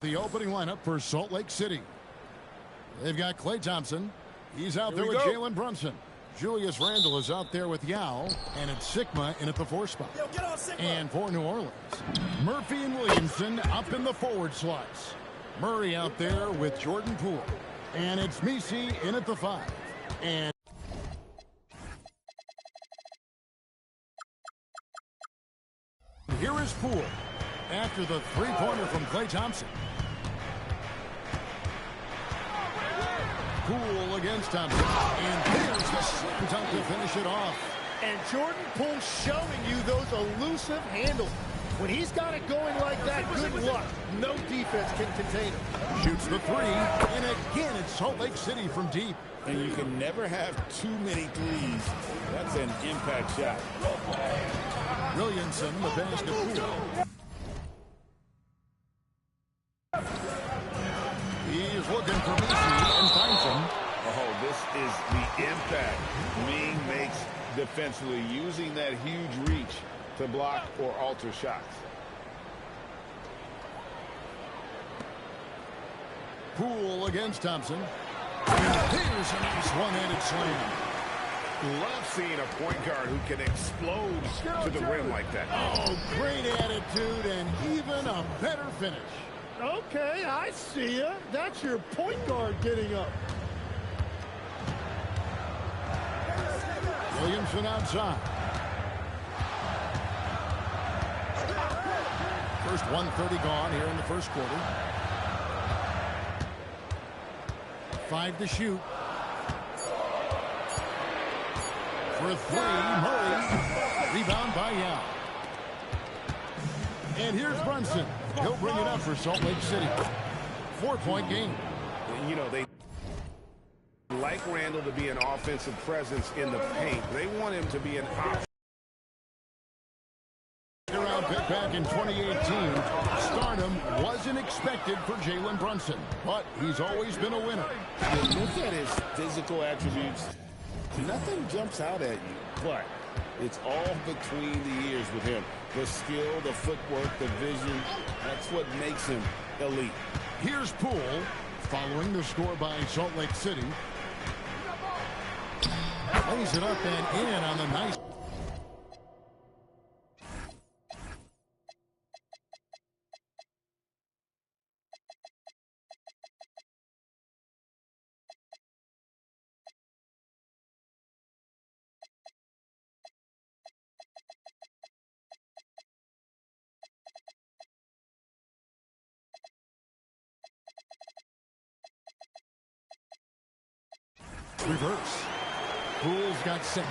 The opening lineup for Salt Lake City. They've got Klay Thompson. He's out there with Jalen Brunson. Julius Randle is out there with Yao. And it's Sigma in at the 4 spot. And for New Orleans, Murphy and Williamson up in the forward slots. Murray out there with Jordan Poole. And it's Messi in at the 5. And here is Poole after the three-pointer from Klay Thompson. Poole against Thompson. And there's the slam dunk to finish it off. And Jordan Poole showing you those elusive handles. When he's got it going like that, good luck. No defense can contain him. Shoots the 3. And again, it's Salt Lake City from deep. And you can never have too many threes. That's an impact shot. Williamson, the basket. Poole. He's looking for Messi and finds him. Oh, this is the impact Ming makes defensively, using that huge reach to block or alter shots. Poole against Thompson. And here's a nice one-handed slam. Love seeing a point guard who can explode to the rim like that. Oh, great attitude and even a better finish. Okay, I see ya. That's your point guard getting up. Williamson outside. First 1:30 gone here in the first quarter. 5 to shoot. For 3, Murray. Rebound by Yao. And here's Brunson. He'll bring it up for Salt Lake City. 4-point game. You know, they like Randle to be an offensive presence in the paint. They want him to be an option. Round pick back in 2018. Stardom wasn't expected for Jalen Brunson, but he's always been a winner. You look at his physical attributes, nothing jumps out at you, but it's all between the ears with him. The skill, the footwork, the vision, that's what makes him elite. Here's Poole following the score by Salt Lake City. Lays it up and in on the nice. Reverse. Poole's got 6.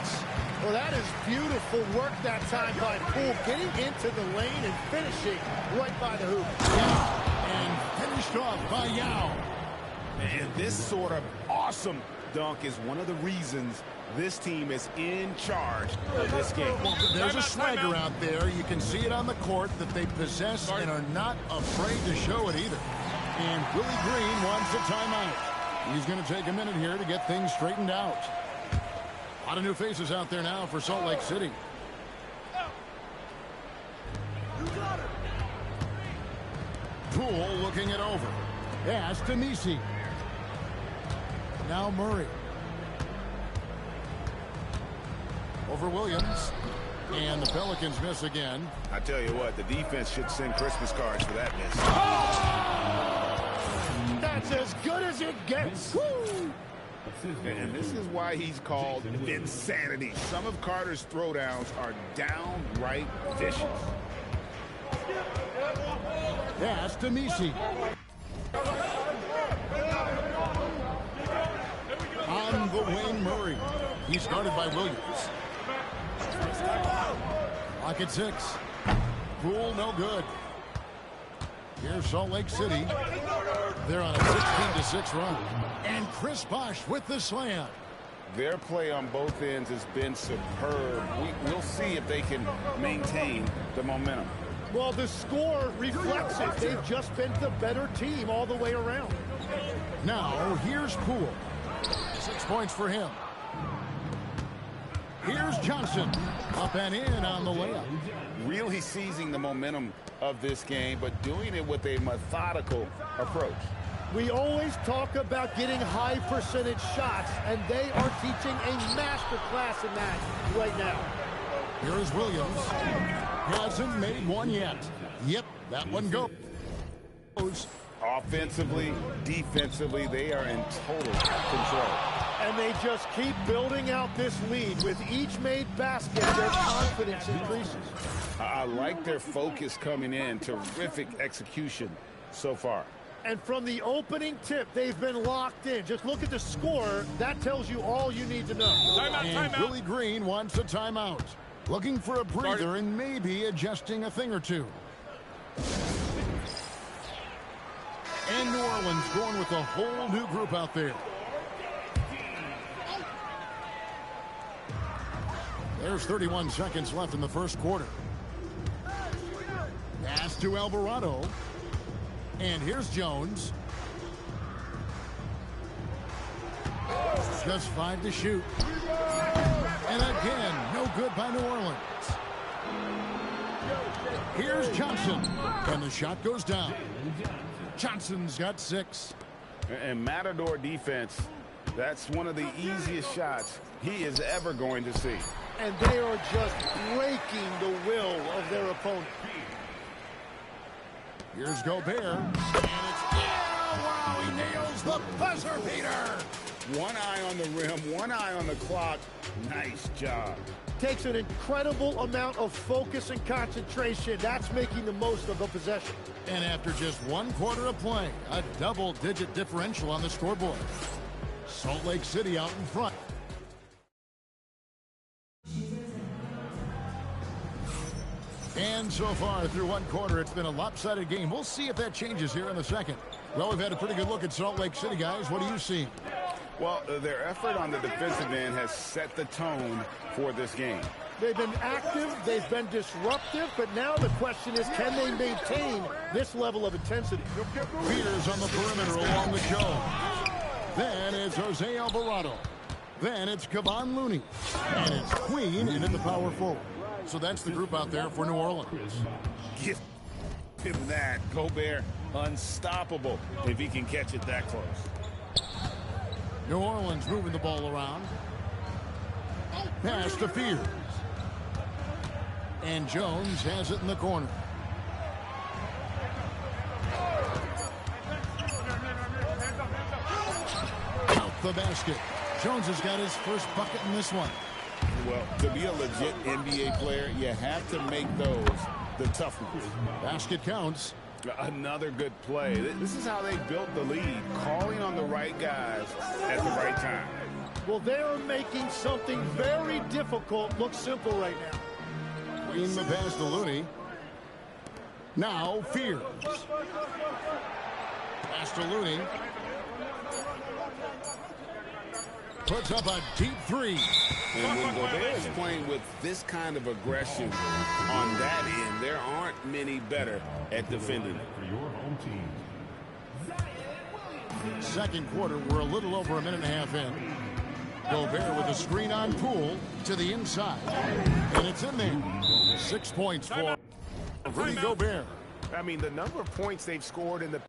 Well, that is beautiful work that time by Poole, getting into the lane and finishing right by the hoop. And finished off by Yao. And this sort of awesome dunk is one of the reasons this team is in charge of this game. Well, there's a swagger out there. You can see it on the court that they possess and are not afraid to show it either. And Willie Green wants a timeout. He's going to take a minute here to get things straightened out. A lot of new faces out there now for Salt Lake City. Poole looking it over. Pass to Messi. Now Murray. Over Williams. And the Pelicans miss again. I tell you what, the defense should send Christmas cards for that miss. That's as good as it gets. Woo! And this is why he's called insanity. Some of Carter's throwdowns are downright vicious. Pass to Messi. On the wing, Murray. He's guarded by Williams. Lock at 6. Poole, no good. Here's Salt Lake City. They're on a 16-6 run. And Chris Bosh with the slam. Their play on both ends has been superb. We'll see if they can maintain the momentum. Well, the score reflects it. They've just been the better team all the way around. Now, here's Poole. 6 points for him. Here's Johnson. Up and in on the layup. Really seizing the momentum of this game, but doing it with a methodical approach. We always talk about getting high percentage shots, and they are teaching a master class in that right now. Here is Williams. Hasn't made one yet. Yep, that one goes. Offensively, defensively, they are in total control. And they just keep building out this lead. With each made basket, their confidence increases. I like their focus coming in. Terrific execution so far. And from the opening tip, they've been locked in. Just look at the score. That tells you all you need to know. And Billy Green wants a timeout. Looking for a breather and maybe adjusting a thing or two. And New Orleans going with a whole new group out there. There's 31 seconds left in the first quarter. Pass to Alvarado. And here's Jones. Just 5 to shoot. And again, no good by New Orleans. Here's Johnson. And the shot goes down. Johnson's got 6. And Matador defense, that's one of the easiest shots he is ever going to see. And they are just breaking the will of their opponent. Here's Gobert. And it's wow, he nails the buzzer beater. One eye on the rim, one eye on the clock. Nice job. Takes an incredible amount of focus and concentration. That's making the most of the possession. And after just 1 quarter of play, a double-digit differential on the scoreboard. Salt Lake City out in front. And so far through 1 quarter, it's been a lopsided game. We'll see if that changes here in the second. Well, we've had a pretty good look at Salt Lake City, guys. What do you see? Well, their effort on the defensive end has set the tone for this game. They've been active, they've been disruptive, but now the question is, can they maintain this level of intensity? Peters on the perimeter along the Jones. Then it's Jose Alvarado. Then it's Kevon Looney. And it's Queen into the power forward. So that's the group out there for New Orleans. Give him that. Gobert, unstoppable if he can catch it that close. New Orleans moving the ball around. Pass to Fears. And Jones has it in the corner. Out the basket. Jones has got his first bucket in this one. Well, to be a legit NBA player, you have to make those the tough ones. Basket counts. Another good play. This is how they built the lead, calling on the right guys at the right time. Well, they're making something very difficult look simple right now. Queen the pass to Looney. Now Fears. Pass to Looney. Puts up a deep 3. And when Gobert is playing with this kind of aggression on that end, there aren't many better at defending. Second quarter, we're a little over a minute and a half in. Gobert with a screen on Poole to the inside. And it's in there. 6 points for Rudy Gobert. I mean, the number of points they've scored in the...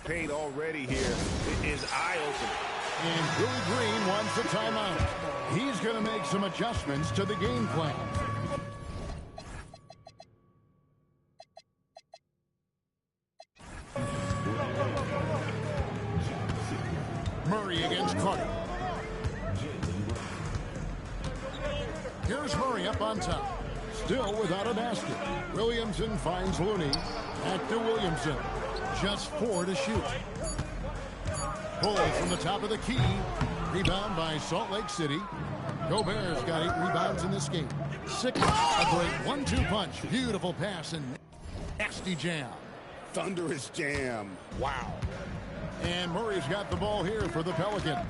paint already here is eye-opening. And Billy Green wants a timeout. He's going to make some adjustments to the game plan. Murray against Carter. Here's Murray up on top. Still without a basket. Williamson finds Looney. Back to Williamson. Just 4 to shoot. Pull from the top of the key. Rebound by Salt Lake City. Gobert's got 8 rebounds in this game. 6. A great 1-2 punch. Beautiful pass and nasty jam. thunderous jam. Wow. And Murray's got the ball here for the Pelicans.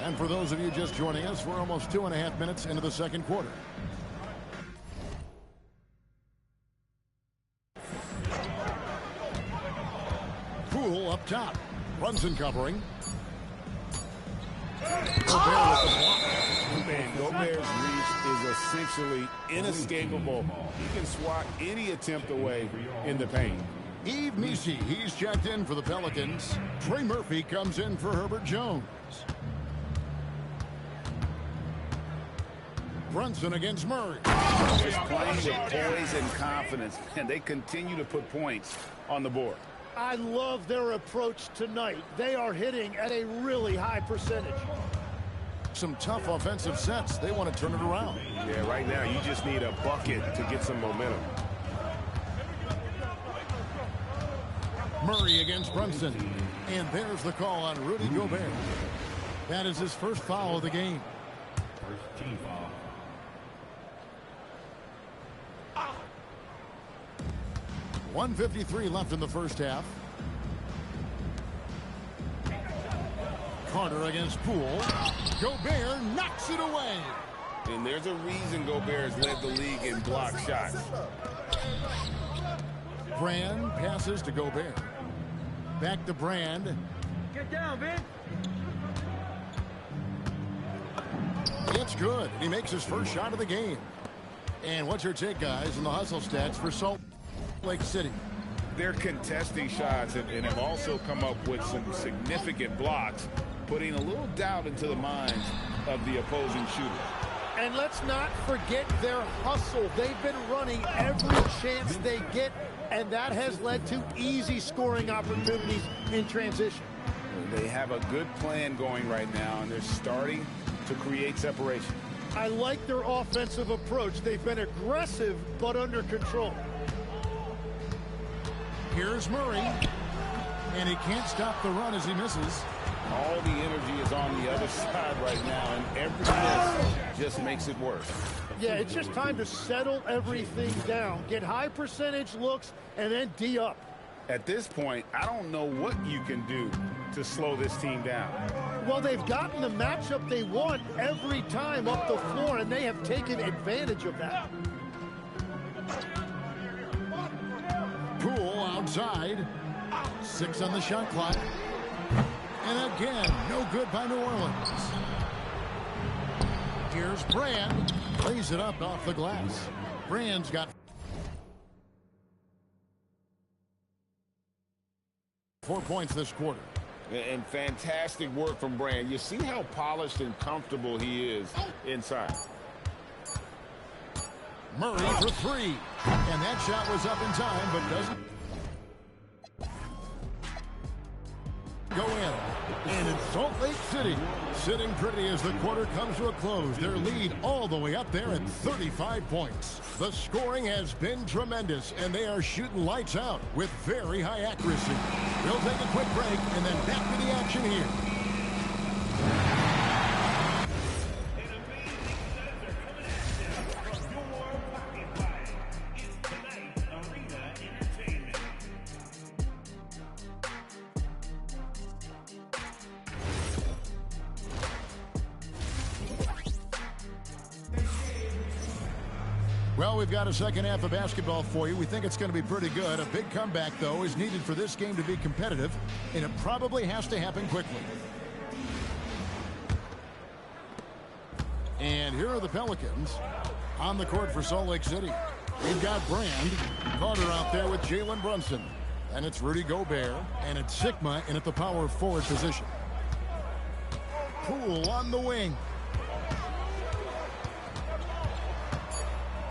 And for those of you just joining us, we're almost 2.5 minutes into the second quarter. Poole up top. Brunson covering. Gobert's reach is essentially inescapable. He can swat any attempt away in the paint. Yves Missi, he's checked in for the Pelicans. Trey Murphy comes in for Herbert Jones. Brunson against Murray. Just playing with poise and confidence, and they continue to put points on the board. I love their approach tonight. They are hitting at a really high percentage. Some tough offensive sets. They want to turn it around. Yeah, right now you just need a bucket to get some momentum. Murray against Brunson. And there's the call on Rudy Gobert. That is his first foul of the game. First team foul. 1:53 left in the first half. Carter against Poole. Gobert knocks it away. And there's a reason Gobert has led the league in block shots. Brand passes to Gobert. Back to Brand. Get down, Vince. It's good. He makes his first shot of the game. And what's your take, guys, in the hustle stats for Salt Lake City? They're contesting shots and have also come up with some significant blocks, putting a little doubt into the minds of the opposing shooters. And let's not forget their hustle. They've been running every chance they get, and that has led to easy scoring opportunities in transition. They have a good plan going right now, and they're starting to create separation. I like their offensive approach. They've been aggressive, but under control. Here's Murray. And he can't stop the run as he misses. All the energy is on the other side right now, and every miss just makes it worse. Yeah, it's just time to settle everything down. Get high percentage looks, and then D up. At this point, I don't know what you can do to slow this team down. Well, they've gotten the matchup they want every time up the floor, and they have taken advantage of that. Poole outside. 6 on the shot clock. And again, no good by New Orleans. Here's Brand. Lays it up off the glass. Brand's got 4 points this quarter. And fantastic work from Brand. You see how polished and comfortable he is inside. Murray for 3. And that shot was up in time, but doesn't go in. And in Salt Lake City, sitting pretty as the quarter comes to a close. Their lead all the way up there at 35 points. The scoring has been tremendous, and they are shooting lights out with very high accuracy. We'll take a quick break and then back to the action here. Well, we've got a second half of basketball for you. We think it's going to be pretty good. A big comeback, though, is needed for this game to be competitive, and it probably has to happen quickly. And here are the Pelicans on the court for Salt Lake City. We've got Brand, Carter out there with Jalen Brunson. And it's Rudy Gobert, and it's Sigma in at the power forward position. Poole on the wing.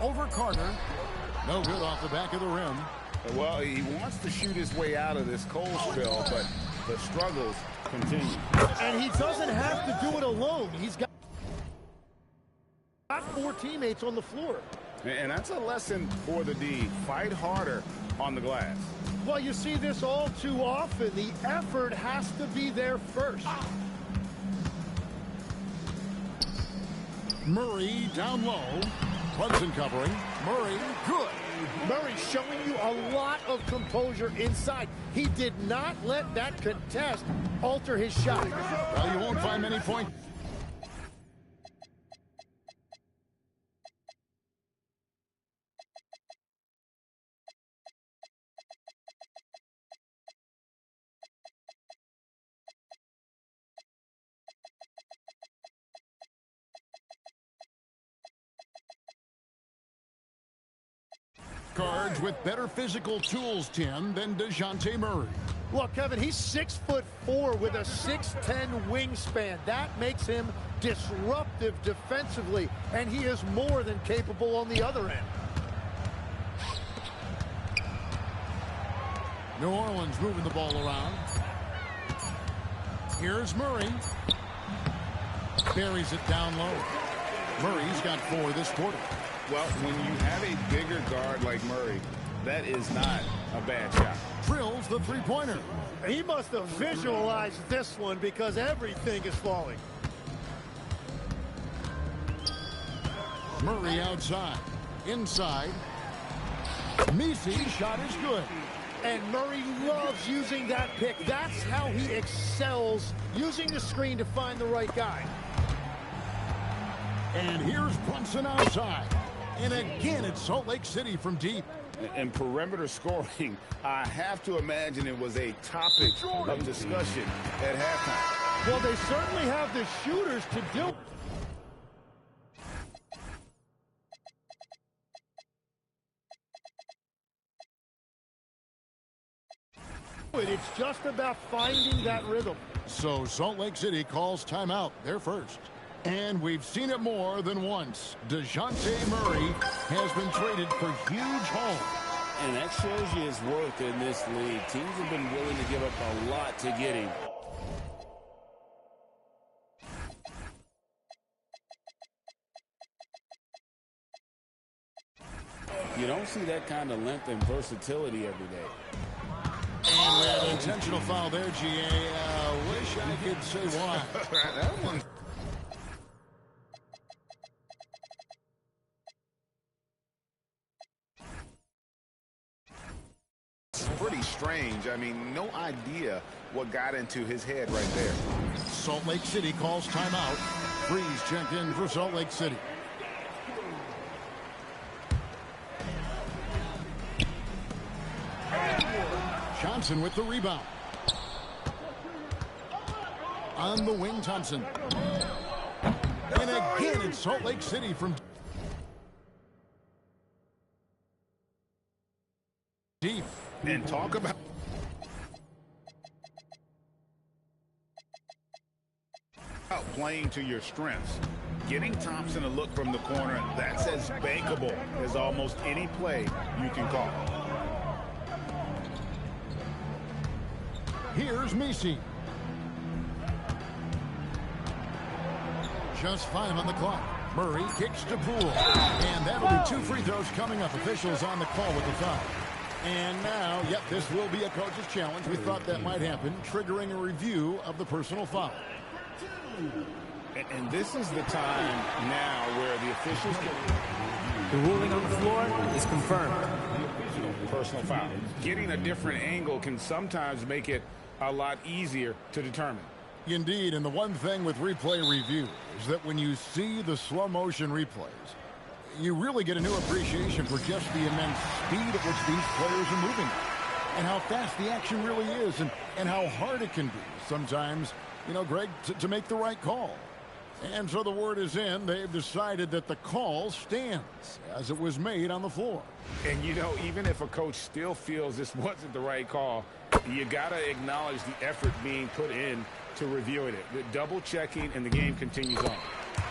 Over Carter. No good off the back of the rim. Well, he wants to shoot his way out of this cold spell, but the struggles continue. And he doesn't have to do it alone. He's got 4 teammates on the floor. And that's a lesson for the D. Fight harder on the glass. Well, you see this all too often. The effort has to be there first. Murray down low. Brunson covering. Murray, good. Murray showing you a lot of composure inside. He did not let that contest alter his shot. Well, you won't find many points. Guards with better physical tools, Tim, than DeJounte Murray. Look, Kevin, he's 6'4" with a 6'10" wingspan. That makes him disruptive defensively, and he is more than capable on the other end. New Orleans moving the ball around. Here's Murray. Buries it down low. Murray's got 4 this quarter. Well, when you have a bigger guard like Murray, that is not a bad shot. Drills the three-pointer. He must have visualized this one because everything is falling. Murray outside. Inside. Misi's shot is good. And Murray loves using that pick. That's how he excels, using the screen to find the right guy. And here's Brunson outside. And again, it's Salt Lake City from deep. And perimeter scoring, I have to imagine it was a topic of discussion at halftime. Well, they certainly have the shooters to do it. It's just about finding that rhythm. So Salt Lake City calls timeout. They're first. And we've seen it more than once. DeJounte Murray has been traded for huge haul. And that shows you his worth in this league. Teams have been willing to give up a lot to get him. You don't see that kind of length and versatility every day. And we have an intentional foul there, GA. Wish I could say why. That one. Pretty strange. I mean, no idea what got into his head right there. Salt Lake City calls timeout. Freeze checked in for Salt Lake City. Johnson with the rebound. On the wing, Thompson. And again, it's Salt Lake City from deep. And talk about playing to your strengths. Getting Thompson a look from the corner, that's as bankable as almost any play you can call. Here's Misi. Just 5 on the clock. Murray kicks to Poole. And that'll be 2 free throws coming up. Officials on the call with the foul. And now, yep, this will be a coach's challenge. We thought that might happen, triggering a review of the personal foul. And this is the time now where the officials can... The ruling on the floor is confirmed. Personal foul. Getting a different angle can sometimes make it a lot easier to determine. Indeed, and the one thing with replay review is that when you see the slow motion replays, you really get a new appreciation for just the immense speed at which these players are moving and how fast the action really is and how hard it can be sometimes, you know, Greg, to make the right call. And so the word is in. They've decided that the call stands as it was made on the floor. And, you know, even if a coach still feels this wasn't the right call, you got to acknowledge the effort being put in to reviewing it. The double checking, and the game continues on.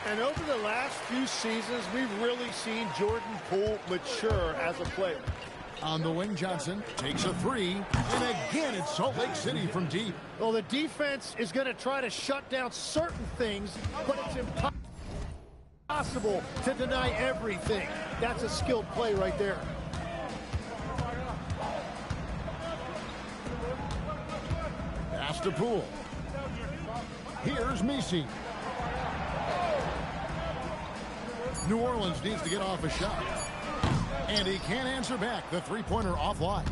And over the last few seasons, we've really seen Jordan Poole mature as a player. On the wing, Johnson takes a 3, and again it's Salt Lake City from deep. Well, the defense is going to try to shut down certain things, but it's impossible to deny everything. That's a skilled play right there. Pass to Poole. Here's Misi. New Orleans needs to get off a shot. And he can't answer back. The three-pointer offline.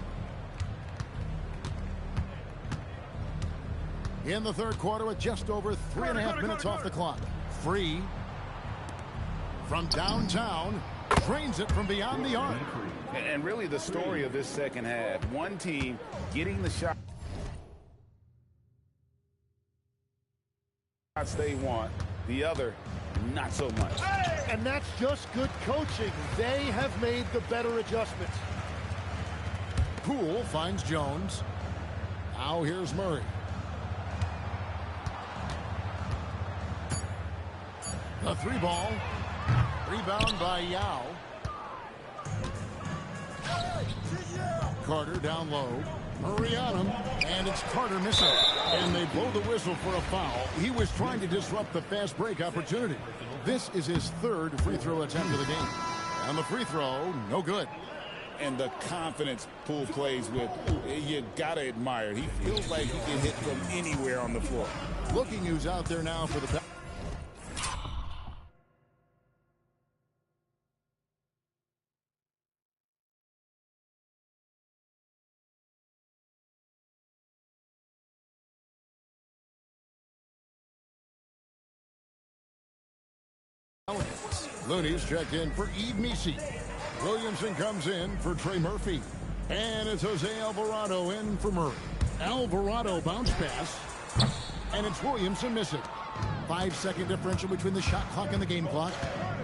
In the third quarter with just over 3.5 minutes off the clock. Free from downtown. Drains it from beyond the arc. And really the story of this second half. One team getting the shots they want. The other, not so much. And that's just good coaching. They have made the better adjustments. Poole finds Jones. Now here's Murray. The three ball. Rebound by Yao. Carter down low. Murray on him. And it's Carter missing. And they blow the whistle for a foul. He was trying to disrupt the fast break opportunity. This is his third free throw attempt of the game. And the free throw, no good. And the confidence Poole plays with, you got to admire. He feels like he can hit from anywhere on the floor. Looking who's out there now for the... Looney's checked in for Eve Misi. Williamson comes in for Trey Murphy. And it's Jose Alvarado in for Murray. Alvarado bounce pass. And it's Williamson missing. 5-second differential between the shot clock and the game clock.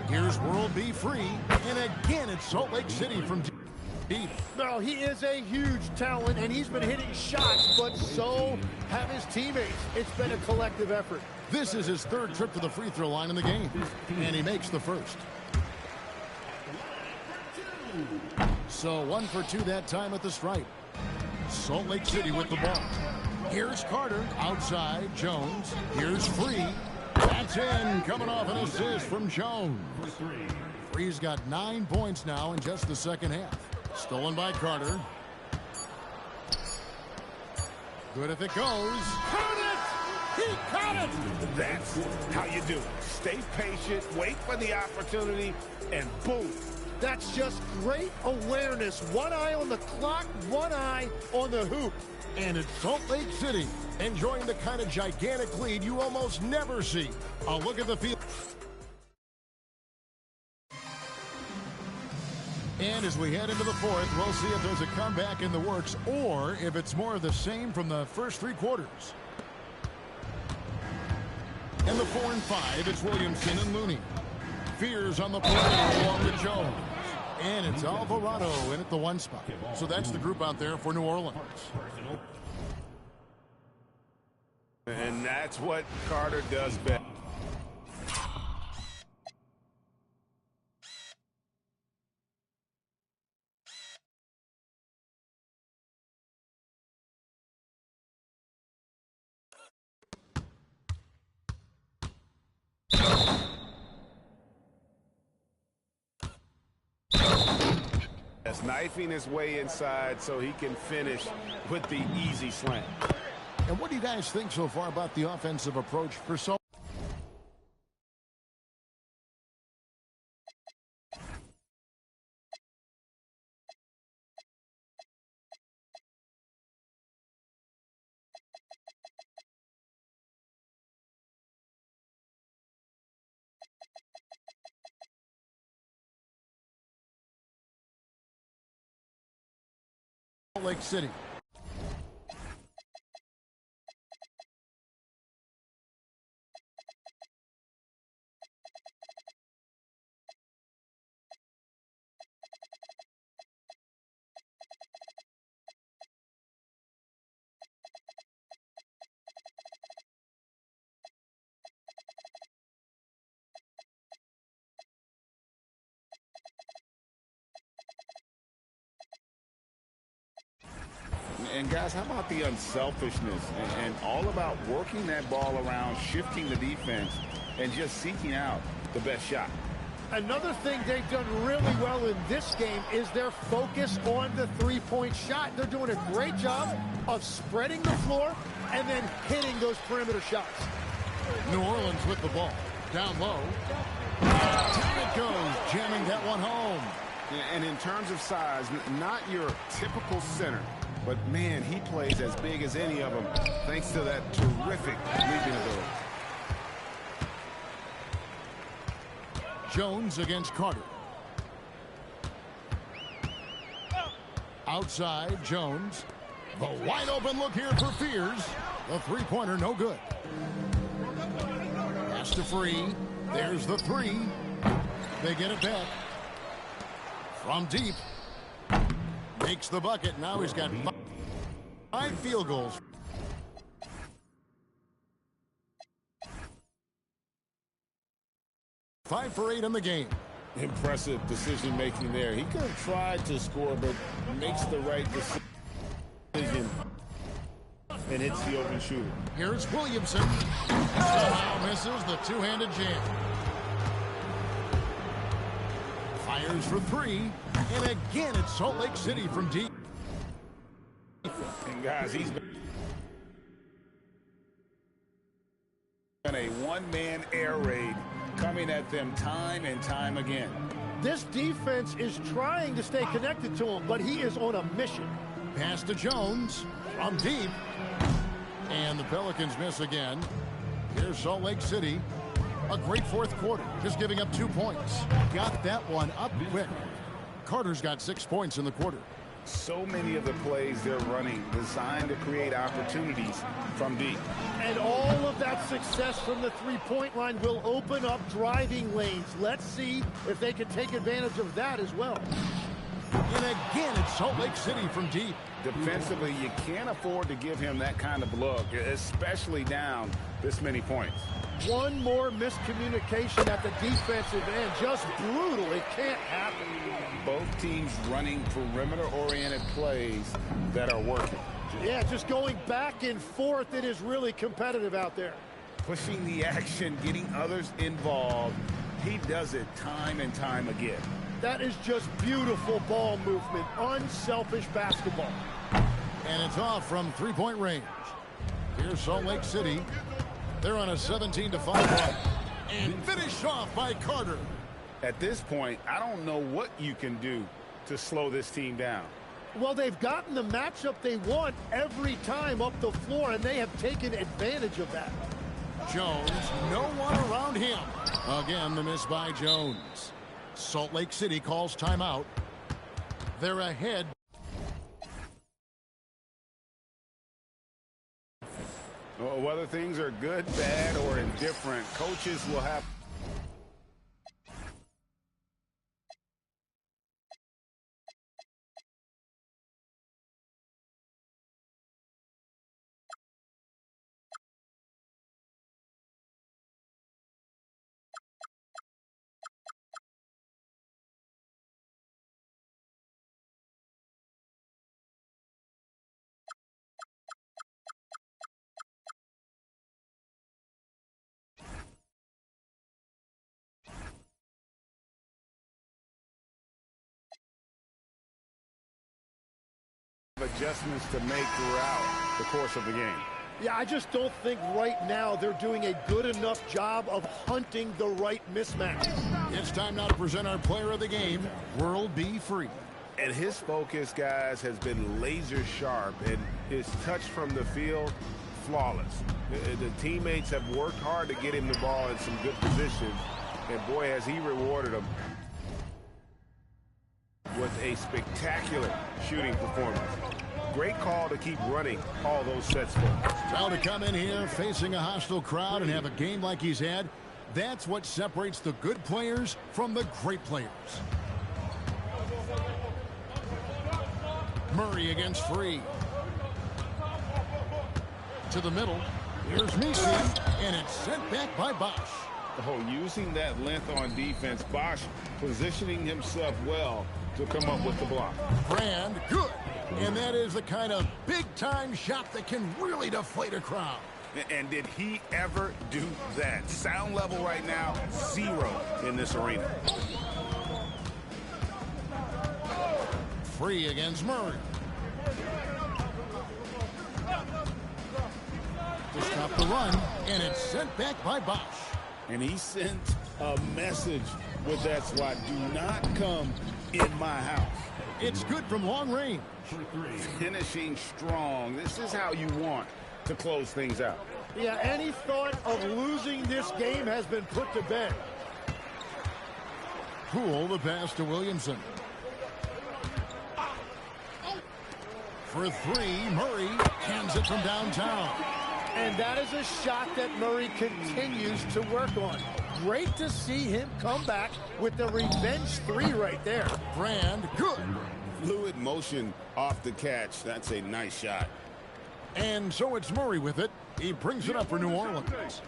Here's World B free. And again, it's Salt Lake City from deep. No, he is a huge talent, and he's been hitting shots, but so have his teammates. It's been a collective effort. This is his third trip to the free throw line in the game. And he makes the first. So 1 for 2 that time at the stripe. Salt Lake City with the ball. Here's Carter outside. Jones. Here's Free. That's in. Coming off an assist from Jones. Free's got 9 points now in just the second half. Stolen by Carter. Good if it goes. Count it! He caught it! That's how you do it. Stay patient, wait for the opportunity, and boom. That's just great awareness. One eye on the clock, one eye on the hoop. And it's Salt Lake City enjoying the kind of gigantic lead you almost never see. A look at the field. And as we head into the fourth, we'll see if there's a comeback in the works or if it's more of the same from the first 3 quarters. In the 4 and 5, it's Williamson and Looney. Fears on the play along with Jones. And it's Alvarado in at the 1 spot. So that's the group out there for New Orleans. And that's what Carter does best. Knifing his way inside so he can finish with the easy slam. And what do you guys think so far about the offensive approach for Salt? Lake City. And guys, how about the unselfishness and all about working that ball around, shifting the defense, and just seeking out the best shot? Another thing they've done really well in this game is their focus on the three-point shot. They're doing a great job of spreading the floor and then hitting those perimeter shots. New Orleans with the ball. Down low. Down it goes, jamming that one home. And in terms of size, not your typical center, but man, he plays as big as any of them thanks to that terrific leaping ability. Jones against Carter. Outside, Jones. The wide open look here for Fears. The three-pointer, no good. Pass to Free. There's the three. They get it back. From deep. Makes the bucket. Now he's got 5 field goals. Five for 8 in the game. Impressive decision making there. He could have tried to score, but makes the right decision and hits the open shooter. Here's Williamson. Somehow misses the two-handed jam. Fires for 3. And again, it's Salt Lake City from deep. And guys, he's been a one-man air raid coming at them time and time again. This defense is trying to stay connected to him, but he is on a mission. Pass to Jones from deep. And the Pelicans miss again. Here's Salt Lake City. A great fourth quarter, just giving up 2 points. Got that one up quick. Carter's got 6 points in the quarter. So many of the plays they're running designed to create opportunities from deep. And all of that success from the three-point line will open up driving lanes. Let's see if they can take advantage of that as well. And again, it's Salt Lake City from deep. Defensively, you can't afford to give him that kind of look, especially down this many points. One more miscommunication at the defensive end. Just brutal. It can't happen. Both teams running perimeter-oriented plays that are working. Yeah, just going back and forth. It is really competitive out there. Pushing the action, getting others involved. He does it time and time again. That is just beautiful ball movement. Unselfish basketball. And it's off from three-point range. Here's Salt Lake City. They're on a 17-5 run. And finished off by Carter. At this point, I don't know what you can do to slow this team down. Well, they've gotten the matchup they want every time up the floor, and they have taken advantage of that. Jones, no one around him. Again, the miss by Jones. Salt Lake City calls timeout. They're ahead. Whether things are good, bad, or indifferent, coaches will have adjustments to make throughout the course of the game. Yeah, I just don't think right now they're doing a good enough job of hunting the right mismatch. It's time now to present our player of the game, World B. Free. And his focus, guys, has been laser sharp, and his touch from the field, flawless. The teammates have worked hard to get him the ball in some good position, and boy, has he rewarded them with a spectacular shooting performance. Great call to keep running all those sets for him. Now to come in here facing a hostile crowd and have a game like he's had, that's what separates the good players from the great players. Murray against Free. To the middle. Here's Misi, and it's sent back by Bosch. Oh, using that length on defense, Bosch positioning himself well to come up with the block. Brand, good. And that is the kind of big-time shot that can really deflate a crowd. And did he ever do that? Sound level right now, 0 in this arena. Free against Murray. To stop the run, and it's sent back by Bosch. And he sent a message with that swat. Do not come in my house. It's good from long range. Finishing strong. This is how you want to close things out. Yeah, any thought of losing this game has been put to bed. Poole the pass to Williamson. For three, Murray cans it from downtown. And that is a shot that Murray continues to work on. Great to see him come back with the revenge three right there. Brand, good. Fluid motion off the catch. That's a nice shot. And so it's Murray with it. He brings it up for New Orleans.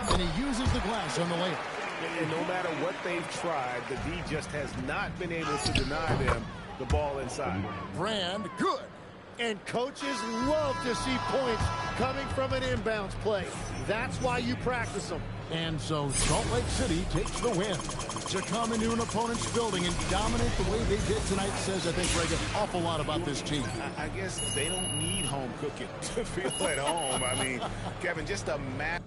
And he uses the glass on the layup. And no matter what they've tried, the D just has not been able to deny them the ball inside. Brand, good. And coaches love to see points coming from an inbounds play. That's why you practice them. And so Salt Lake City takes the win. To come into an opponent's building and dominate the way they did tonight says, I think, Greg, an awful lot about this team. I guess they don't need home cooking to feel at home. I mean, Kevin, just a match.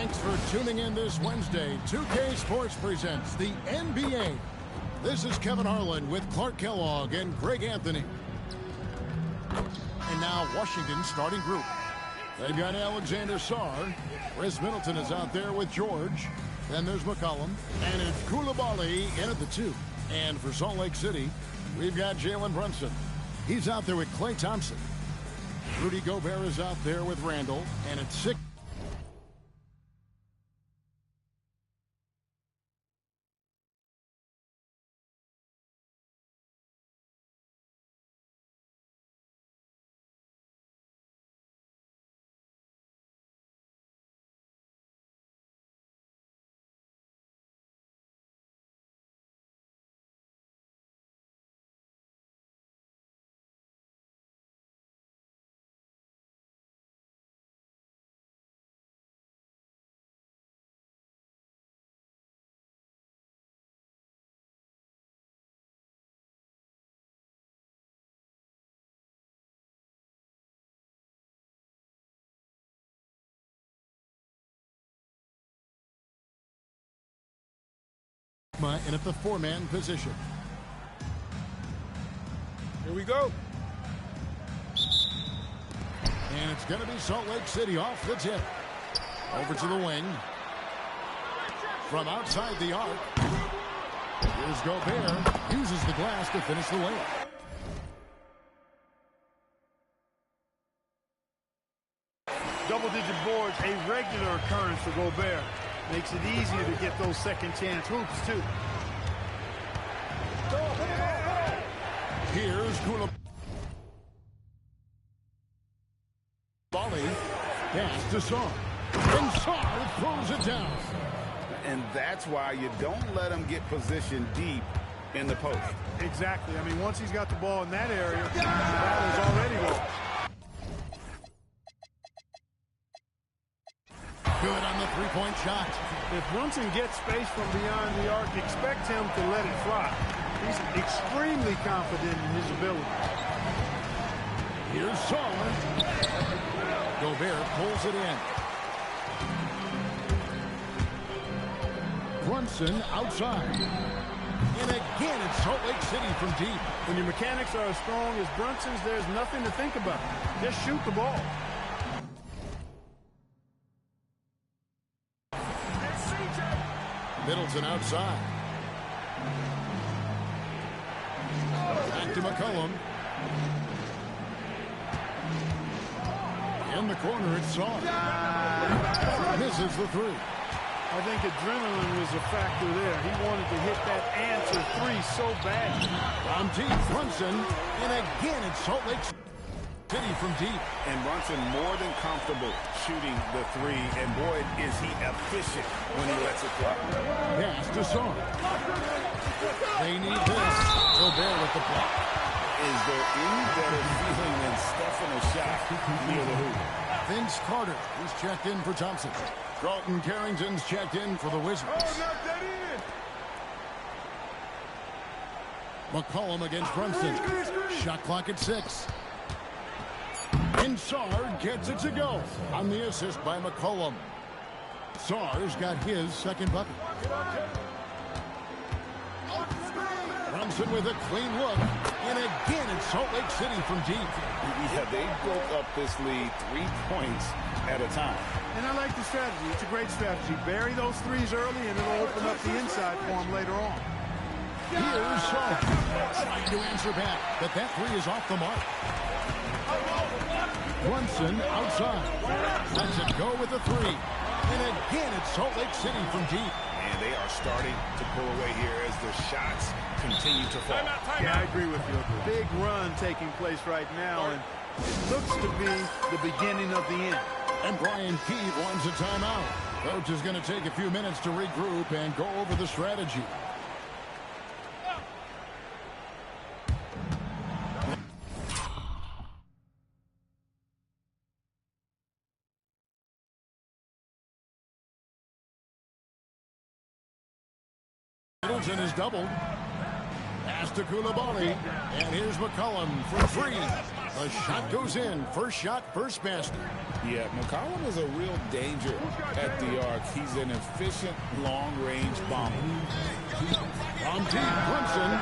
Thanks for tuning in this Wednesday. 2K Sports presents the NBA. This is Kevin Harlan with Clark Kellogg and Greg Anthony. And now Washington's starting group. They've got Alexander Sarr. Chris Middleton is out there with George. Then there's McCollum. And it's Koulibaly in at the 2. And for Salt Lake City, we've got Jalen Brunson. He's out there with Klay Thompson. Rudy Gobert is out there with Randall. And it's 6. And at the 4-man position. Here we go. And it's going to be Salt Lake City off the tip. Over to the wing. From outside the arc. Here's Gobert. Uses the glass to finish the layup. Double-digit boards, a regular occurrence for Gobert. Makes it easier to get those second-chance hoops, too. Here's Koulibaly. Pass to Sarr. And Sarr throws it down. And that's why you don't let him get positioned deep in the post. Exactly. I mean, once he's got the ball in that area, the ball is already lost. Good on the three-point shot. If Brunson gets space from beyond the arc, expect him to let it fly. He's extremely confident in his ability. Here's Sarr. Gobert pulls it in. Brunson outside. And again, it's Salt Lake City from deep. When your mechanics are as strong as Brunson's, there's nothing to think about. Just shoot the ball. Middleton outside. Back to McCollum. In the corner, it's Sarr. Misses the 3. I think adrenaline was a factor there. He wanted to hit that answer 3 so bad. From deep, Brunson. And again, it's Salt Lake City from deep. And Brunson more than comfortable shooting the 3. And boy, is he efficient when he lets it fly. Pass to Sarr. They need this. Gobert with the block. Is there any better feeling than stuffing a shot near the hoop? Vince Carter is checked in for Thompson. Carlton Carrington's checked in for the Wizards. Oh, knock that in. McCollum against Brunson. Shot clock at 6. And Sarr gets it to go on the assist by McCollum. Sarr's got his second bucket. Brunson with a clean look. And again, it's Salt Lake City from deep. Yeah, they broke up this lead 3 points at a time. And I like the strategy. It's a great strategy. Bury those 3s early, and it'll open up the inside for him later on. Here's Sarr. Trying to answer back, but that 3 is off the mark. Brunson outside. Lets it go with a 3. And again, it's Salt Lake City from deep. And they are starting to pull away here as their shots continue to fall. Yeah, I agree with you. A big run taking place right now, and it looks to be the beginning of the end. And Brian Keith wants a timeout. Coach is going to take a few minutes to regroup and go over the strategy. Middleton is doubled. Pass to Koulibaly. And here's McCollum for 3. The shot goes in. First shot, first basket. Yeah, McCollum is a real danger at the arc. He's an efficient long-range bomber. From deep, Brunson.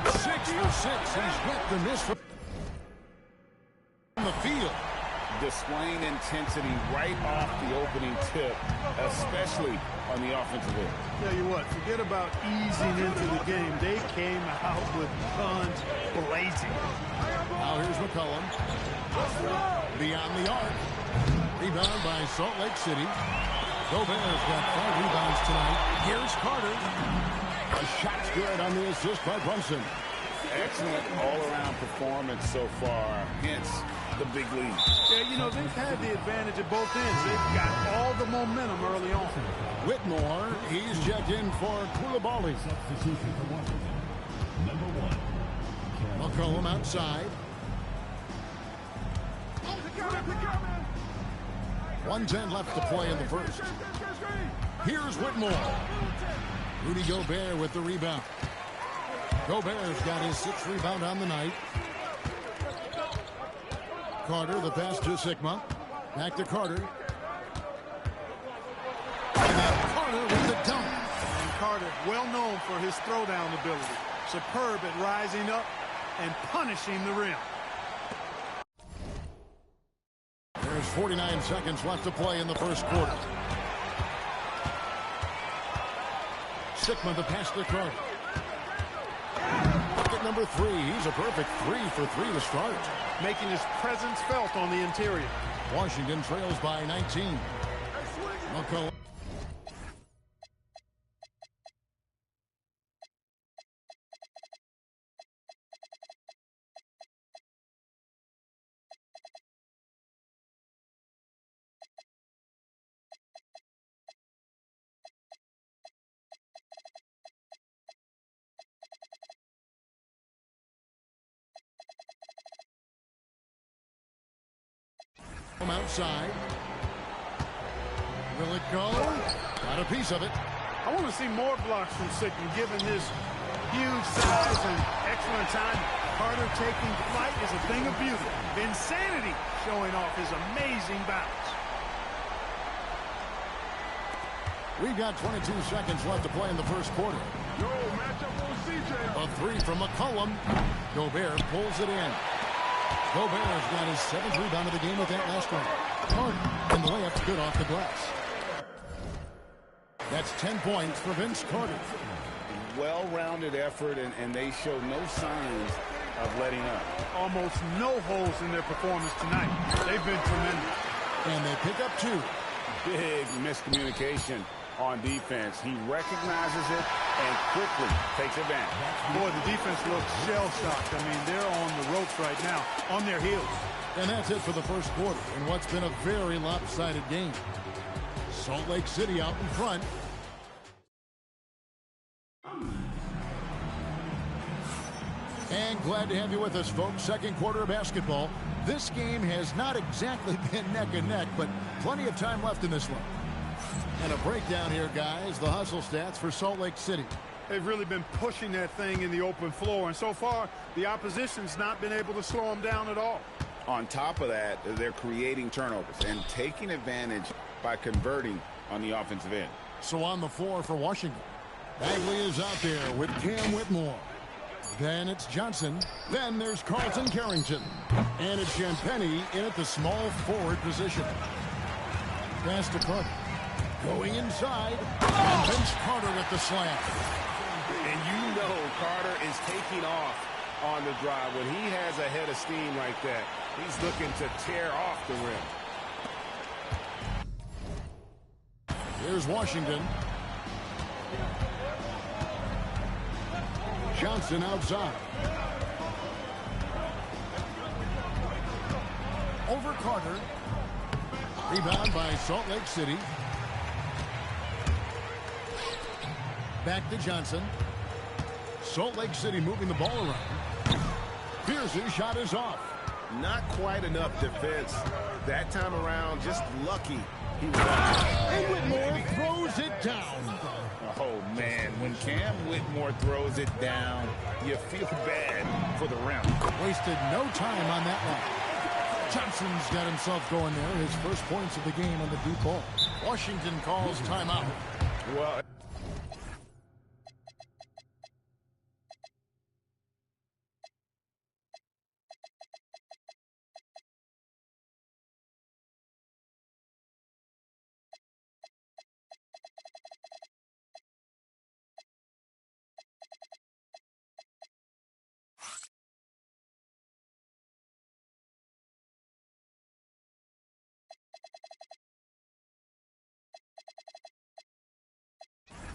6 for 6. He's hit the miss from the field. Displaying intensity right off the opening tip, especially on the offensive end. Tell you what, forget about easing into the game. They came out with guns blazing. Now here's McCollum. Beyond the arc. Rebound by Salt Lake City. Gobert's got 5 rebounds tonight. Here's Carter. The shot's good on the assist by Brunson. Excellent all-around performance so far, hence the big lead. Yeah, you know, they've had the advantage at both ends. They've got all the momentum early on. Whitmore, he's checked in for Koulibaly. Substitution for Washington. Number 1. McCollum outside. 1:10 left to play in the first. Here's Whitmore. Rudy Gobert with the rebound. Gobert's got his 6th rebound on the night. Carter, the pass to Sigma. Back to Carter. And then Carter with the dunk. And Carter, well known for his throwdown ability. Superb at rising up and punishing the rim. There's 49 seconds left to play in the first quarter. Sigma the pass to Carter. Bucket number 3. He's a perfect 3 for 3 to start. Making his presence felt on the interior. Washington trails by 19. McCollum. From outside. Will it go? Got a piece of it. I want to see more blocks from Sigma, given his huge size and excellent time. Carter taking flight is a thing of beauty. Insanity showing off his amazing bounce. We've got 22 seconds left to play in the first quarter. A 3 from McCollum. Gobert pulls it in. Gobert's got his 7th rebound of the game with that last one. Carter, and the layup's good off the glass. That's 10 points for Vince Carter. Well-rounded effort, and they show no signs of letting up. Almost no holes in their performance tonight. They've been tremendous. And they pick up 2. Big miscommunication on defense. He recognizes it and quickly takes advantage. Boy, the defense looks shell-shocked. I mean, they're on the ropes right now, on their heels. And that's it for the first quarter in what's been a very lopsided game. Salt Lake City out in front. And glad to have you with us, folks. Second quarter of basketball. This game has not exactly been neck and neck, but plenty of time left in this one. And a breakdown here, guys. The hustle stats for Salt Lake City. They've really been pushing that thing in the open floor, and so far, the opposition's not been able to slow them down at all. On top of that, they're creating turnovers and taking advantage by converting on the offensive end. So on the floor for Washington, Bagley is out there with Cam Whitmore. Then it's Johnson. Then there's Carlton Carrington. And it's Champagnie in at the small forward position. Pass to Carter. Going inside. And Vince Carter with the slam. And you know Carter is taking off on the drive. When he has a head of steam like that, he's looking to tear off the rim. Here's Washington. Johnson outside. Over Carter. Rebound by Salt Lake City. Back to Johnson. Salt Lake City moving the ball around. Pierce's shot is off. Not quite enough defense that time around. Just lucky he was out. And Whitmore throws it down. Oh, man, when Cam Whitmore throws it down, you feel bad for the rim. Wasted no time on that one. Johnson's got himself going there. His first points of the game on the deep ball. Washington calls timeout. Well,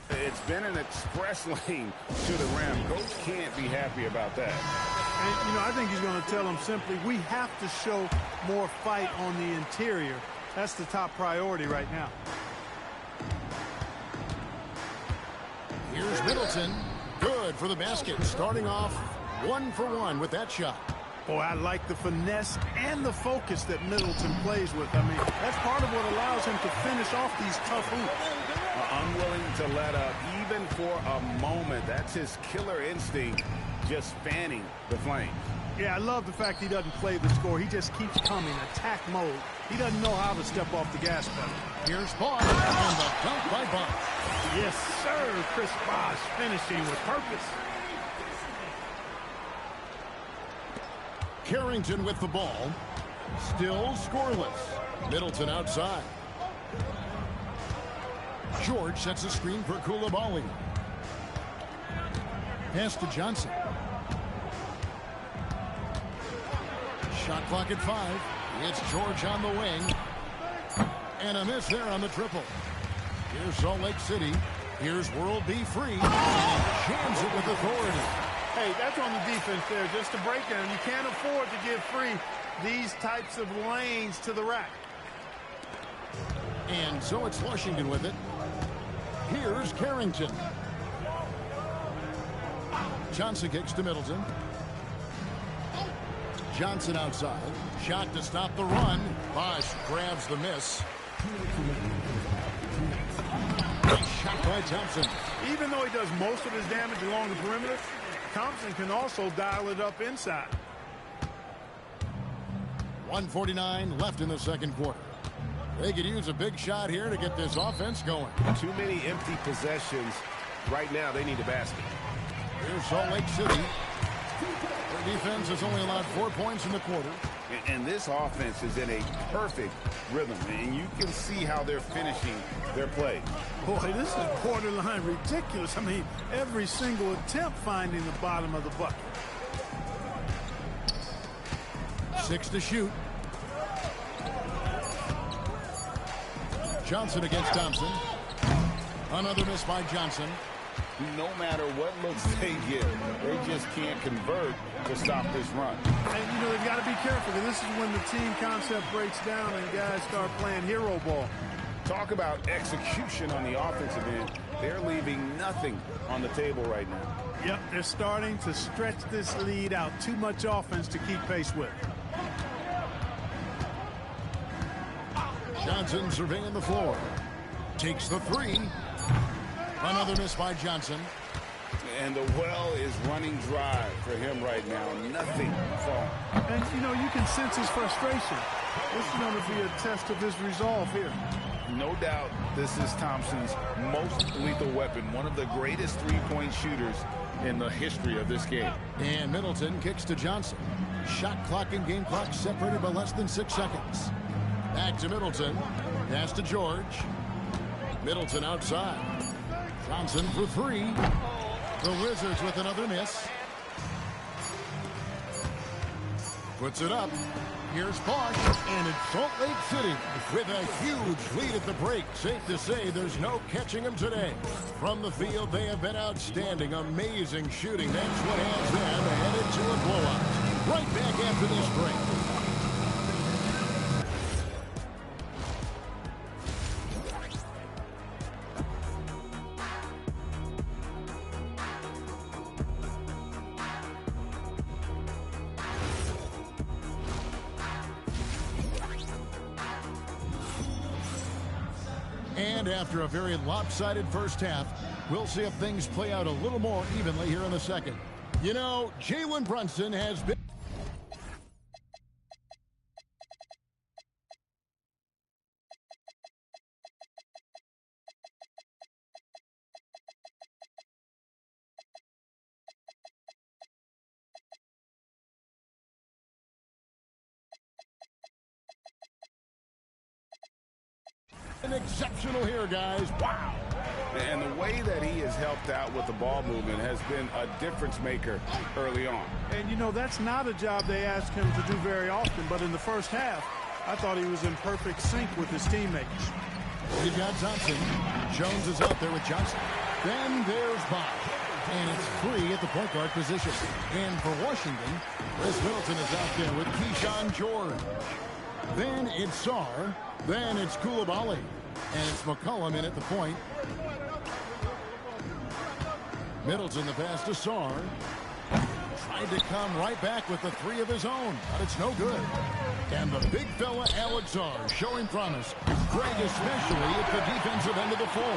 it's been an express lane to the rim. Coach can't be happy about that. And, you know, I think he's going to tell them simply, we have to show more fight on the interior. That's the top priority right now. Here's Middleton. Good for the basket. Starting off 1 for 1 with that shot. Boy, I like the finesse and the focus that Middleton plays with. I mean, that's part of what allows him to finish off these tough hoops. Unwilling to let up even for a moment. That's his killer instinct, just fanning the flames. Yeah, I love the fact he doesn't play the score. He just keeps coming, attack mode. He doesn't know how to step off the gas pedal. Here's Bosh and the dunk by Bosh. Yes, sir. Chris Bosh finishing with purpose. Carrington with the ball. Still scoreless. Middleton outside. George sets a screen for Koulibaly. Pass to Johnson. Shot clock at 5. It's George on the wing. And a miss there on the triple. Here's Salt Lake City. Here's World B. Free. And he jams it with authority. Hey, that's on the defense there, just a breakdown. You can't afford to give Free these types of lanes to the rack. And so it's Washington with it. Here's Carrington. Johnson kicks to Middleton. Johnson outside. Shot to stop the run. Bosh grabs the miss. Nice shot by Thompson. Even though he does most of his damage along the perimeter, Thompson can also dial it up inside. 1:49 left in the second quarter. They could use a big shot here to get this offense going. Too many empty possessions. Right now, they need a basket. Here's Salt Lake City. Their defense has only allowed 4 points in the quarter. And this offense is in a perfect rhythm, and you can see how they're finishing their play. Boy, this is borderline ridiculous. I mean, every single attempt finding the bottom of the bucket. 6 to shoot. Johnson against Thompson. Another miss by Johnson. No matter what looks they get, they just can't convert to stop this run. And, you know, they've got to be careful, because this is when the team concept breaks down and guys start playing hero ball. Talk about execution on the offensive end. They're leaving nothing on the table right now. Yep, they're starting to stretch this lead out. Too much offense to keep pace with. Johnson surveying the floor. Takes the 3. Another miss by Johnson. And the well is running dry for him right now. Nothing falling. And, you know, you can sense his frustration. This is going to be a test of his resolve here. No doubt this is Thompson's most lethal weapon. One of the greatest three-point shooters in the history of this game. And Middleton kicks to Johnson. Shot clock and game clock separated by less than 6 seconds. Back to Middleton. Pass to George. Middleton outside. Johnson for 3. The Wizards with another miss. Puts it up. Here's Bosh, and it's Salt Lake City with a huge lead at the break. Safe to say there's no catching them today. From the field, they have been outstanding. Amazing shooting. That's what has them headed to a blowout. Right back after this break. And after a very lopsided first half, we'll see if things play out a little more evenly here in the second. You know, Jalen Brunson has been... exceptional here, guys. Wow. And the way that he has helped out with the ball movement has been a difference maker early on. And, you know, that's not a job they ask him to do very often, but in the first half, I thought he was in perfect sync with his teammates. He's got Thompson. Jones is out there with Johnson. Then there's Bob. And it's free at the point guard position. And for Washington, Chris Middleton is out there with Keyshawn George. Then it's Sarr. Then it's Coulibaly. And it's McCollum in at the point. Middleton the pass to Sarr. Tried to come right back with the three of his own, but it's no good. And the big fella, Alex Sarr, showing promise. Great, especially at the defensive end of the floor.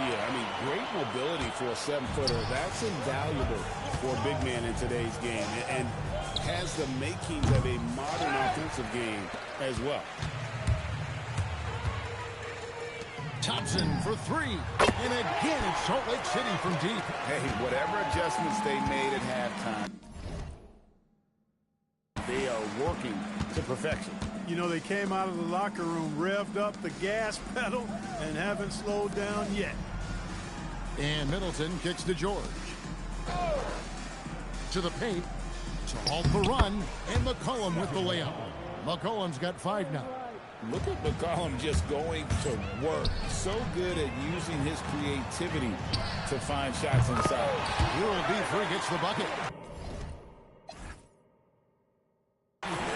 Yeah, I mean, great mobility for a 7-footer. That's invaluable for a big man in today's game. And has the makings of a modern offensive game as well. Thompson for three. And again, it's Salt Lake City from deep. Hey, whatever adjustments they made at halftime, they are working to perfection. You know, they came out of the locker room, revved up the gas pedal, and haven't slowed down yet. And Middleton kicks to George. To the paint. To halt the run. And McCollum with the layup. McCollum's got 5 now. Look at McCollum just going to work. So good at using his creativity to find shots inside. World B3 gets the bucket.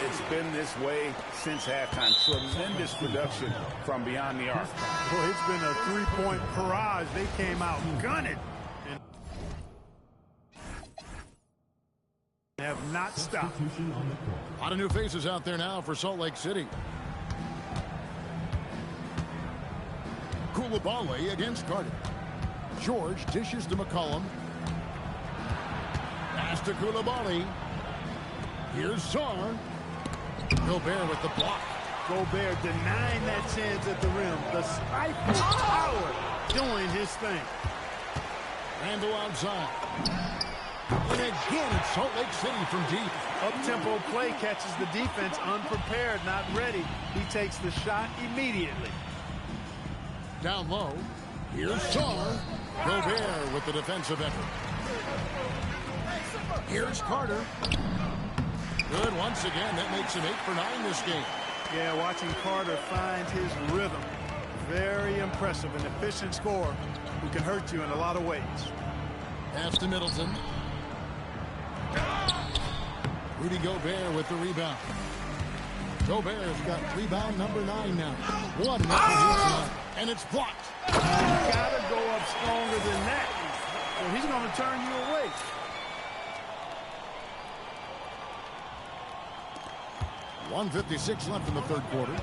It's been this way since halftime. Tremendous production from beyond the arc. Boy, it's been a three-point barrage. They came out gunning and have not stopped. A lot of new faces out there now for Salt Lake City. Coulibaly against Carter. George dishes to McCollum. Pass to Coulibaly. Here's Sarr. Gobert with the block. Gobert denying that chance at the rim. The stifle power doing his thing. Randall outside. And again, it's Salt Lake City from deep. Up-tempo play catches the defense unprepared, not ready. He takes the shot immediately. Down low. Here's Sarr. Gobert with the defensive effort. Here's Carter. Good once again. That makes him 8 for 9 this game. Yeah, watching Carter find his rhythm. Very impressive, an efficient scorer who can hurt you in a lot of ways. Pass to Middleton. Rudy Gobert with the rebound. Gobert's got rebound number 9 now. One and it's blocked. You gotta go up stronger than that, or he's going to turn you away. .156 left in the third quarter.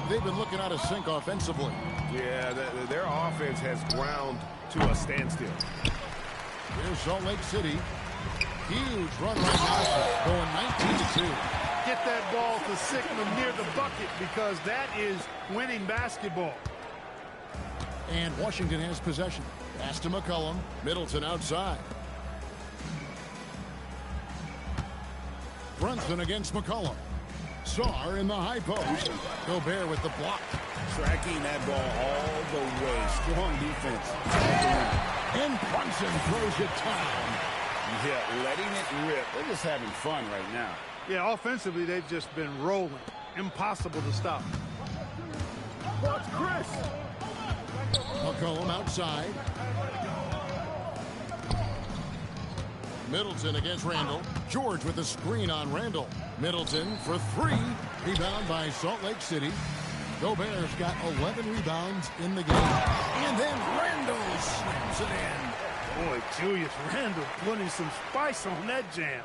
They've been looking out of sync offensively. Yeah, their offense has ground to a standstill. Here's Salt Lake City. Huge run right now, going 19-2. Get that ball to Sigma near the bucket because that is winning basketball. And Washington has possession. Pass to McCollum. Middleton outside. Brunson against McCollum. Sarr in the high post. Gobert with the block. Tracking that ball all the way. Strong defense. And Brunson throws it down. Yeah, letting it rip. They're just having fun right now. Yeah, offensively, they've just been rolling. Impossible to stop. Watch Chris. McCollum outside. Middleton against Randall. George with a screen on Randall. Middleton for 3. Rebound by Salt Lake City. Gobert's got 11 rebounds in the game. And then Randall slams it in. Boy, Julius Randall putting some spice on that jam.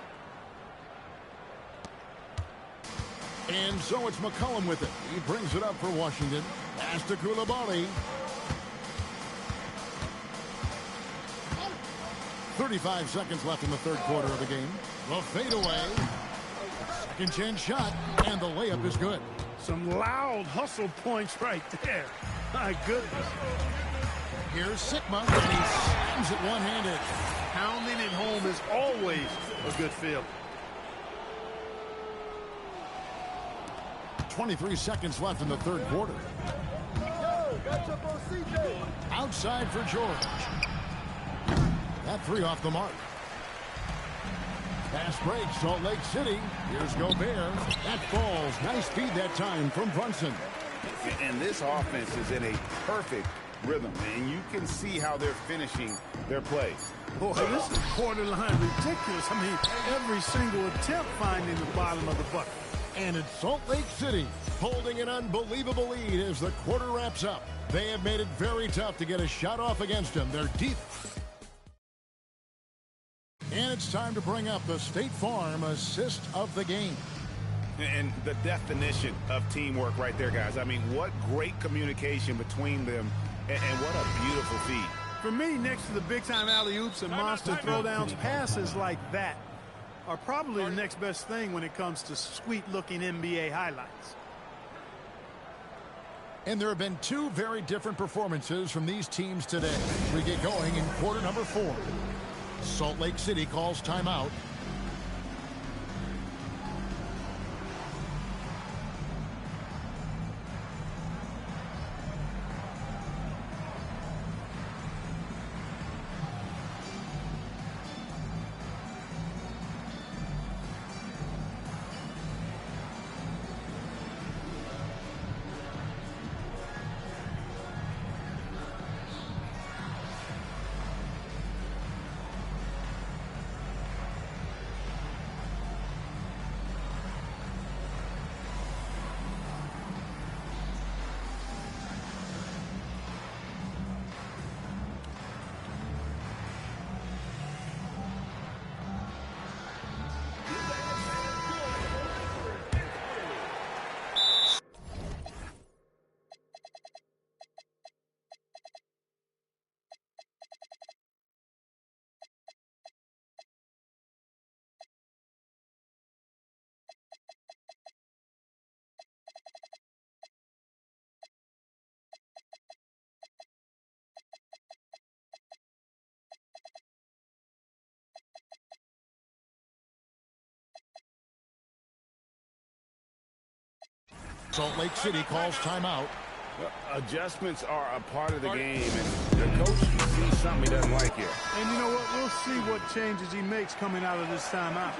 And so it's McCollum with it. He brings it up for Washington. Pass to Koulibaly. 35 seconds left in the third quarter of the game. The fadeaway. Second chance shot, and the layup is good. Some loud hustle points right there. My goodness. Here's Sigma, and he slams it one-handed. Pounding it home is always a good feeling. 23 seconds left in the third quarter. Outside for George. That three off the mark. Fast break, Salt Lake City. Here's Gobert. That falls. Nice feed that time from Brunson. And this offense is in a perfect rhythm, and you can see how they're finishing their plays. Boy, this is borderline ridiculous. I mean, every single attempt finding the bottom of the bucket. And it's Salt Lake City holding an unbelievable lead as the quarter wraps up. They have made it very tough to get a shot off against them. They're deep. And it's time to bring up the State Farm assist of the game. And the definition of teamwork right there, guys. I mean, what great communication between them, and what a beautiful feed. For me, next to the big-time alley-oops and monster throwdowns, passes like that are probably the next best thing when it comes to sweet-looking NBA highlights. And there have been two very different performances from these teams today. We get going in quarter number 4. Salt Lake City calls timeout. Salt Lake City calls timeout. Adjustments are a part of the game, and the coach sees something he doesn't like here. And you know what? We'll see what changes he makes coming out of this timeout.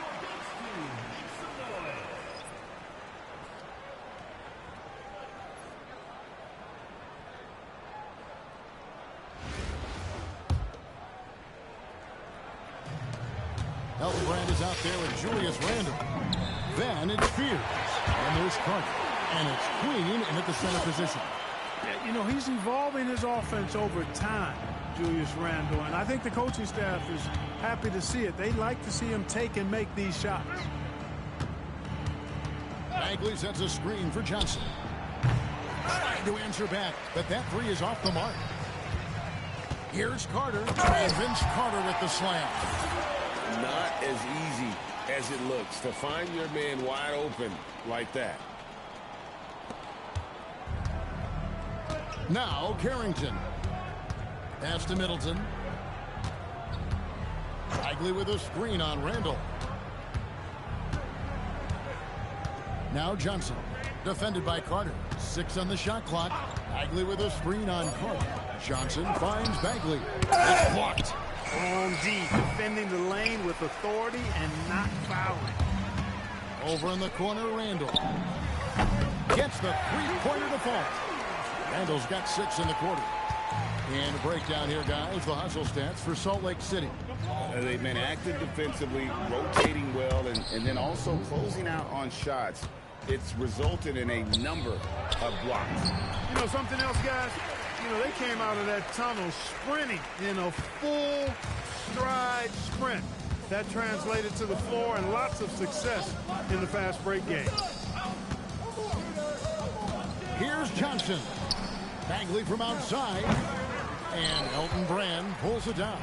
Elton is out there with Julius Randle. Then it's Spears. And there's Carter. And it's Queen in at the center position. Yeah, you know, he's evolving his offense over time, Julius Randle. And I think the coaching staff is happy to see it. They like to see him take and make these shots. Bagley sets a screen for Johnson. Trying to answer back, but that three is off the mark. Here's Carter. And Vince Carter with the slam. Not as easy as it looks to find your man wide open like that. Now Carrington. Pass to Middleton. Bagley with a screen on Randle. Now Johnson. Defended by Carter. 6 on the shot clock. Bagley with a screen on Carter. Johnson finds Bagley. It's blocked. On D, defending the lane with authority and not fouling. Over in the corner, Randle. Gets the three-pointer to fall. Randle's got 6 in the quarter. And a breakdown here, guys. The hustle stats for Salt Lake City. They've been active defensively, rotating well, and then also closing out on shots. It's resulted in a number of blocks. You know, something else, guys? You know, they came out of that tunnel sprinting in a full stride sprint. That translated to the floor and lots of success in the fast break game. Here's Johnson. Bagley from outside. And Elton Brand pulls it down.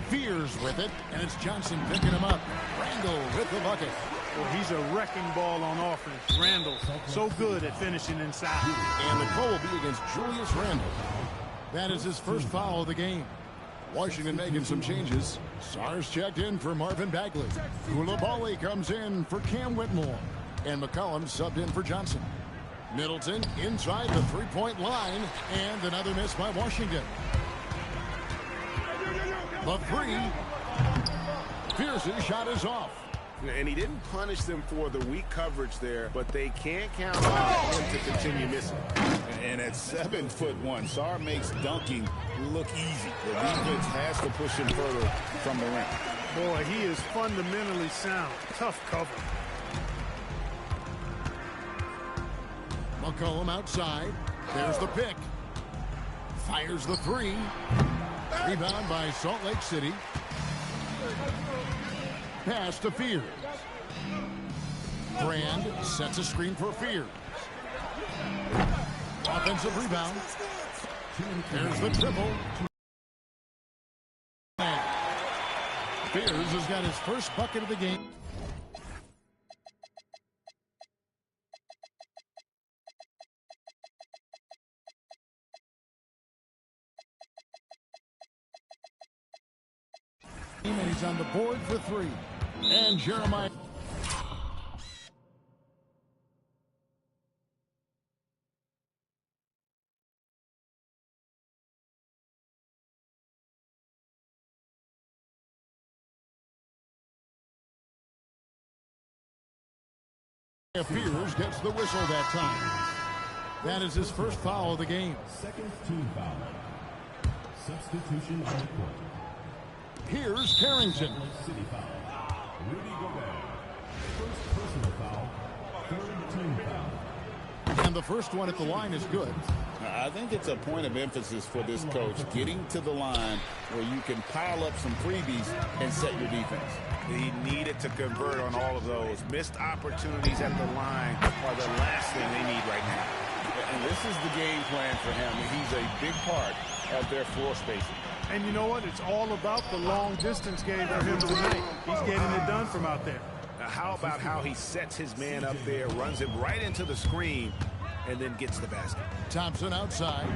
Fears with it, and it's Johnson picking him up. Randall with the bucket. Well, he's a wrecking ball on offense. Randall, so good at finishing inside. And the call will be against Julius Randall. That is his first foul of the game. Washington making some changes. Sars checked in for Marvin Bagley. Koulibaly comes in for Cam Whitmore. And McCollum subbed in for Johnson. Middleton inside the three-point line. And another miss by Washington. The three. Pierce's shot is off. And he didn't punish them for the weak coverage there, but they can't count on him to continue missing. And at 7'1", Sar makes dunking look easy. The defense has to push him further from the rim. Boy, he is fundamentally sound. Tough cover. McCollum outside. There's the pick. Fires the three. Rebound by Salt Lake City. Pass to Fears. Brand sets a screen for Fears. Offensive rebound. There's the triple. Fears has got his first bucket of the game. And he's on the board for three. And Jeremiah. Fears gets the whistle that time. That is his first foul of the game. Second team foul. Substitution on the court. Here's Carrington. City foul. Rudy Gobert. First personal foul. Third team foul. And the first one at the line is good. I think it's a point of emphasis for this coach, getting to the line where you can pile up some freebies and set your defense. He needed to convert on all of those. Missed opportunities at the line are the last thing they need right now. And this is the game plan for him. He's a big part of their floor spacing. And you know what? It's all about the long distance game for him tonight. He's getting it done from out there. Now, how about how he sets his man up there, runs him right into the screen, and then gets the basket. Thompson outside.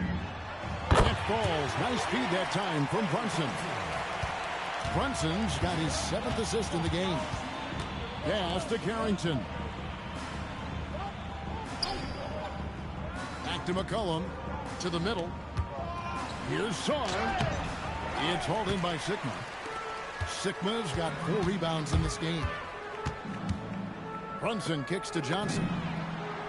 It falls. Nice feed that time from Brunson. Brunson's got his 7th assist in the game. Pass to Carrington. Back to McCollum. To the middle. Here's Sar. It's hauled in by Sigma. Sigma's got 4 rebounds in this game. Brunson kicks to Johnson.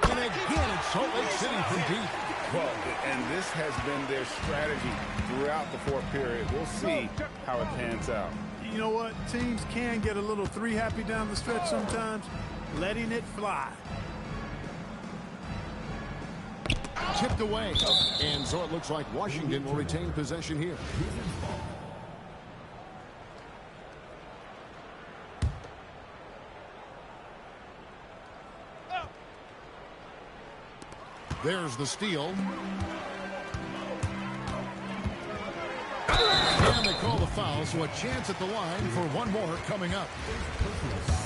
And again, it's Salt Lake City from deep. Well, and this has been their strategy throughout the fourth period. We'll see how it pans out. You know what? Teams can get a little three happy down the stretch sometimes. Letting it fly. Tipped away. And so it looks like Washington will retain possession here. There's the steal. And they call the foul, so a chance at the line for one more coming up.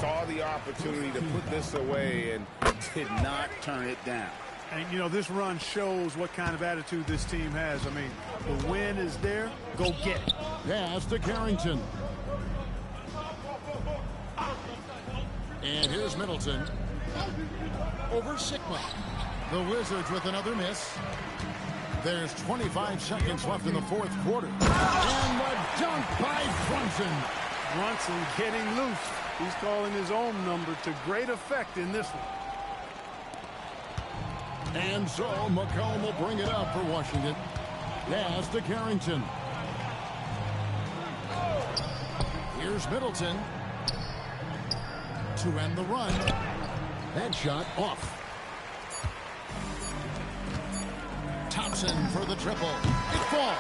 Saw the opportunity to put this away and did not turn it down. And, you know, this run shows what kind of attitude this team has. I mean, the win is there. Go get it. Pass to Carrington. And here's Middleton. Over Sigma. The Wizards with another miss. There's 25 seconds left in the fourth quarter. And a dunk by Brunson. Brunson getting loose. He's calling his own number to great effect in this one. And so McCollum will bring it up for Washington. Pass to Carrington. Here's Middleton. To end the run. That shot off. Thompson for the triple. It falls.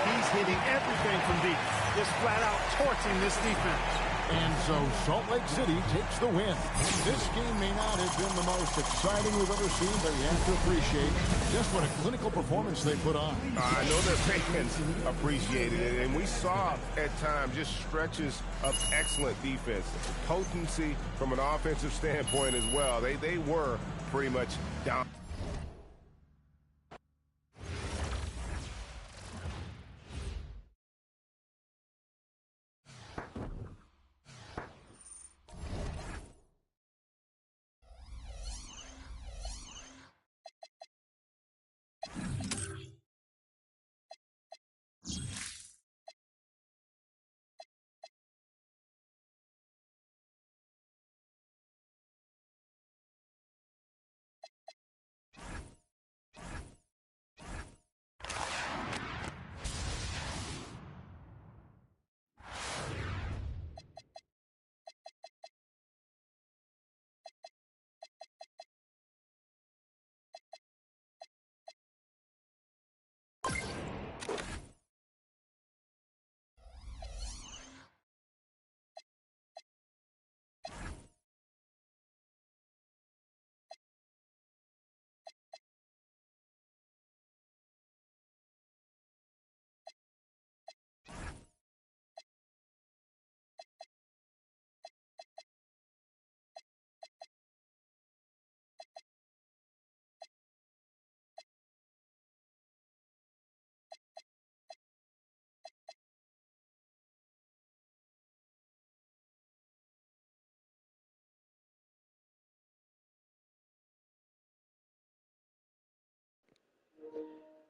He's hitting everything from deep. Just flat out torching this defense. And so Salt Lake City takes the win. This game may not have been the most exciting we've ever seen, but you have to appreciate just what a clinical performance they put on. I know their fans appreciated it, and we saw at times just stretches of excellent defense. Potency from an offensive standpoint as well. They were pretty much down.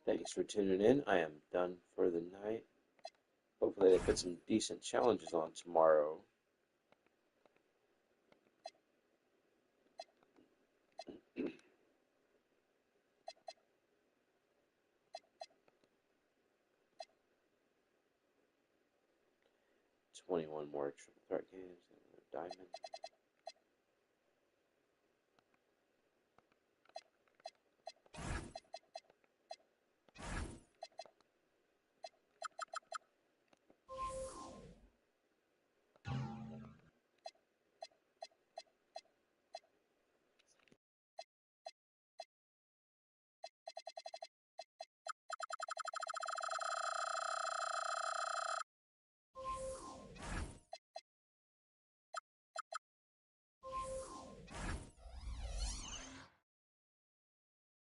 Thanks for tuning in. I am done for the night. Hopefully they put some decent challenges on tomorrow. #21 more triple threat games, diamond.